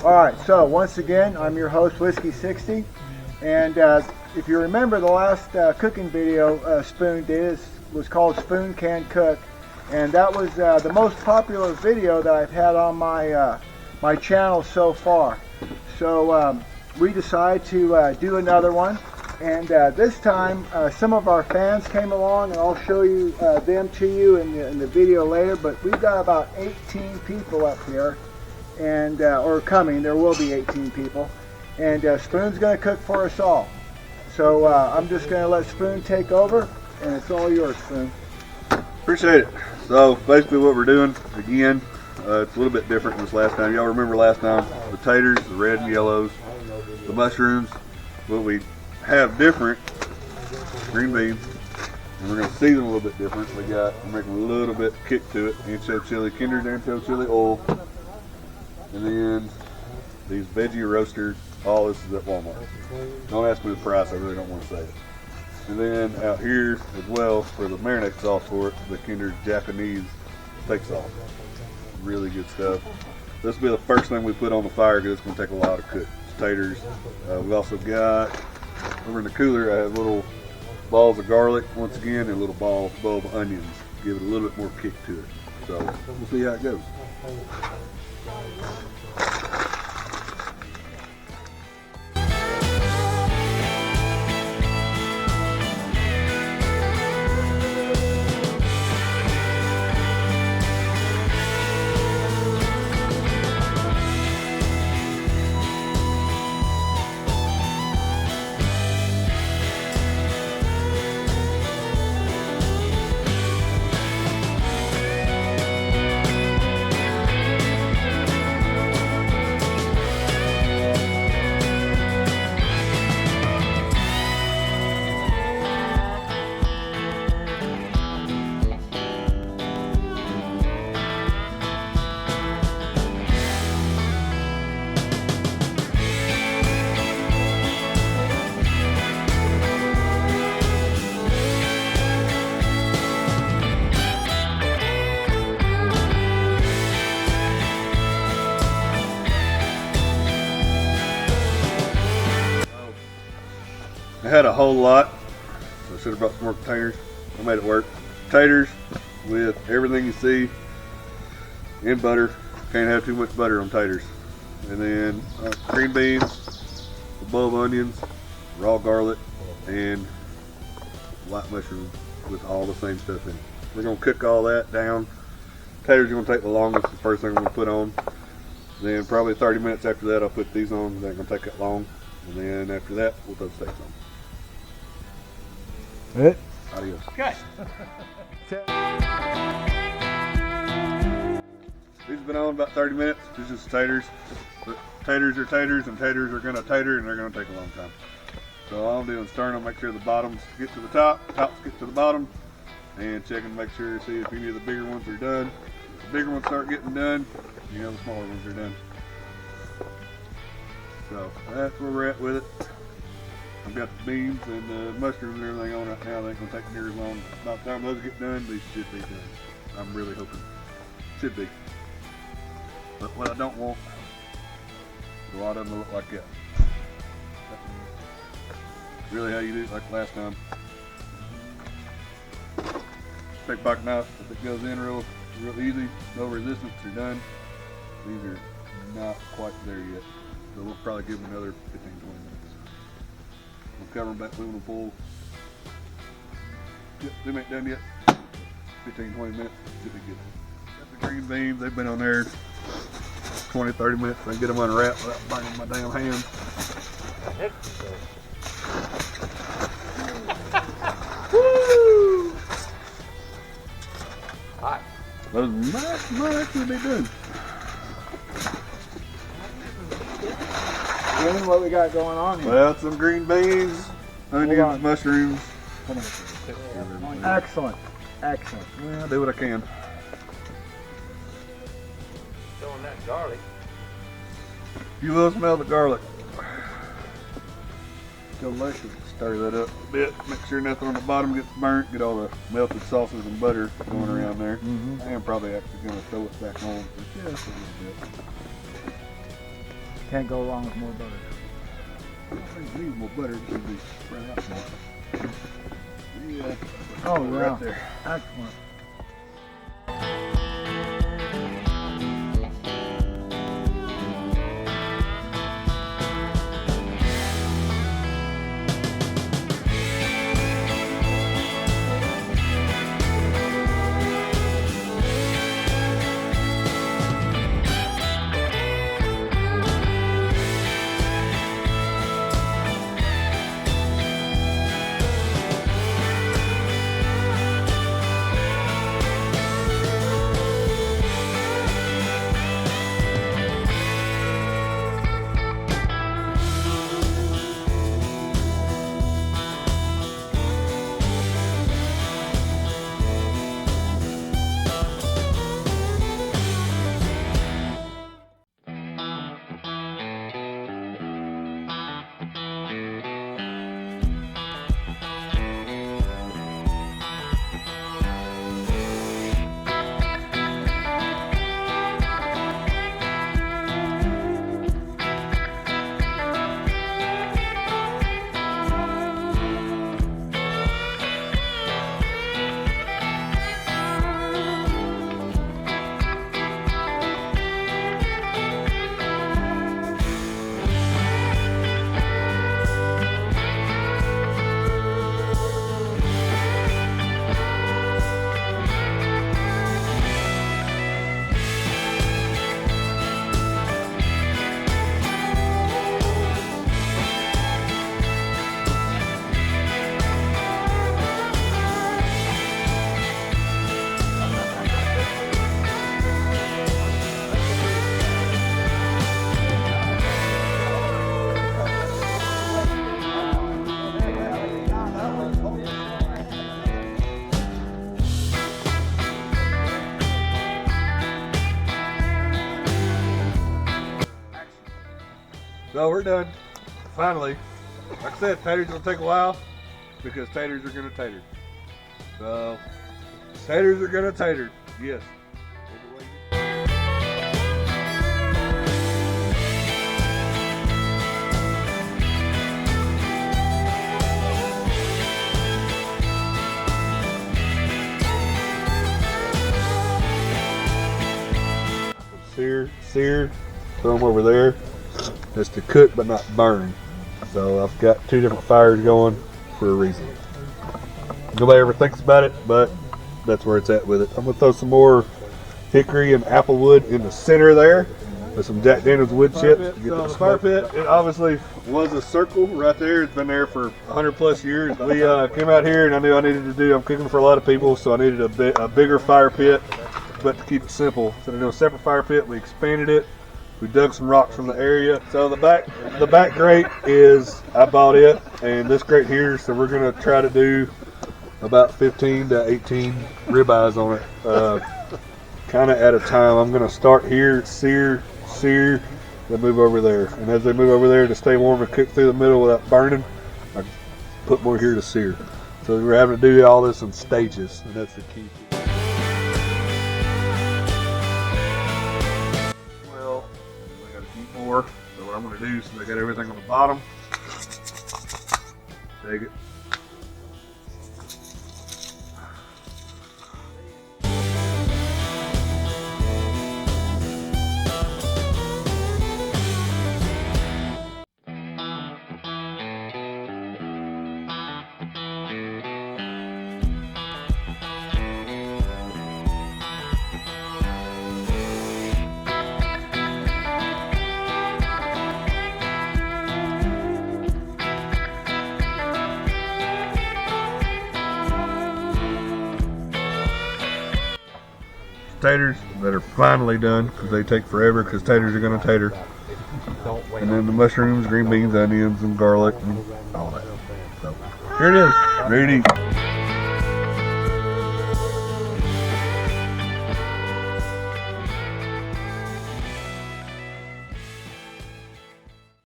Alright, so once again, I'm your host, Whiskey60. And if you remember the last cooking video Spoon did, was called Spoon Can Cook. And that was the most popular video that I've had on my, my channel so far. So we decided to do another one. And this time, some of our fans came along, and I'll show you them to you in the video later. But we've got about 18 people up here, and or coming. There will be 18 people, and Spoon's going to cook for us all. So I'm just going to let Spoon take over, and it's all yours, Spoon. Appreciate it. So basically, what we're doing again, it's a little bit different than this last time. Y'all remember last time the taters, the red and yellows, the mushrooms. What we have different, green beans, and we're going to season a little bit different. We're making a little bit kick to it. Ancho chili, kindered ancho chili oil, and then these veggie roasters. All this is at Walmart. Don't ask me the price, I really don't want to say it. And then out here as well, for the marinade sauce for it, the kindered Japanese steak sauce. Really good stuff. This will be the first thing we put on the fire because it's going to take a while to cook. Taters. We've also got, over in the cooler, I have little balls of garlic, once again, and a little bowl of onions. Give it a little bit more kick to it. So, we'll see how it goes. I had a whole lot, so I should have brought some more containers. I made it work. Taters with everything you see in butter. Can't have too much butter on taters. And then green beans, a bowl of onions, raw garlic, and white mushrooms with all the same stuff in it. We're going to cook all that down. Taters are going to take the longest, the first thing I'm going to put on. Then probably 30 minutes after that I'll put these on. They're going to take that long. And then after that we'll throw steaks on. It? Adios. Okay. These have been on about 30 minutes. These are just taters. But taters are taters, and taters are going to tater, and they're going to take a long time. So all I'm doing is stirring them, make sure the bottoms get to the top, tops get to the bottom, and checking to make sure, see if any of the bigger ones are done. If the bigger ones start getting done, you know the smaller ones are done. So that's where we're at with it. I've got the beans and the mushrooms and everything on right now. They ain't gonna take near as long. By the time those get done, these should be done. I'm really hoping. Should be. But what I don't want is a lot of them to look like that. Really how you do it like last time. Steak pocket knife, if it goes in real easy, no resistance, you're done. These are not quite there yet. So we'll probably give them another 15-20 minutes. We'll cover them back, moving them full. Yep, them ain't done yet. 15-20 minutes, should be good. Got the green beans, they've been on there 20-30 minutes. I can get them unwrapped without burning my damn hands. Woo! Hot. Those might actually be good. What we got going on here? Well, some green beans, onions, mushrooms. Excellent. Excellent. Well, I'll do what I can. Showing that garlic. You will smell the garlic. Delicious. Stir that up a bit. Make sure nothing on the bottom gets burnt. Get all the melted sauces and butter going around there. I am probably actually going to throw it back on for just a little bit. Can't go wrong with more butter. I think we need more butter to be spread out more. Yeah. Oh, yeah. Right there. Excellent. So we're done. Finally. Like I said, taters will take a while because taters are gonna tater. So taters are gonna tater. Yes. Sear, throw them over there. That's to cook but not burn. So I've got two different fires going for a reason. Nobody ever thinks about it, but that's where it's at with it. I'm gonna throw some more hickory and apple wood in the center there with some Jack Daniels wood chips. So the fire pit, it obviously was a circle right there. It's been there for 100 plus years. We came out here and I knew I needed to do, I'm cooking for a lot of people, so I needed a bigger fire pit. But to keep it simple, instead of doing a separate fire pit, we expanded it. We dug some rocks from the area. So the back grate is, I bought it, and this grate here, so we're gonna try to do about 15 to 18 ribeyes on it, kind of at a time. I'm gonna start here, sear, then move over there. And as they move over there to stay warm and cook through the middle without burning, I put more here to sear. So we're having to do all this in stages, and that's the key. So what I'm going to do is I got everything on the bottom, take it, taters that are finally done because they take forever because taters are going to tater. And then the mushrooms, green beans, onions, and garlic, and all that. So here it is, ready to eat.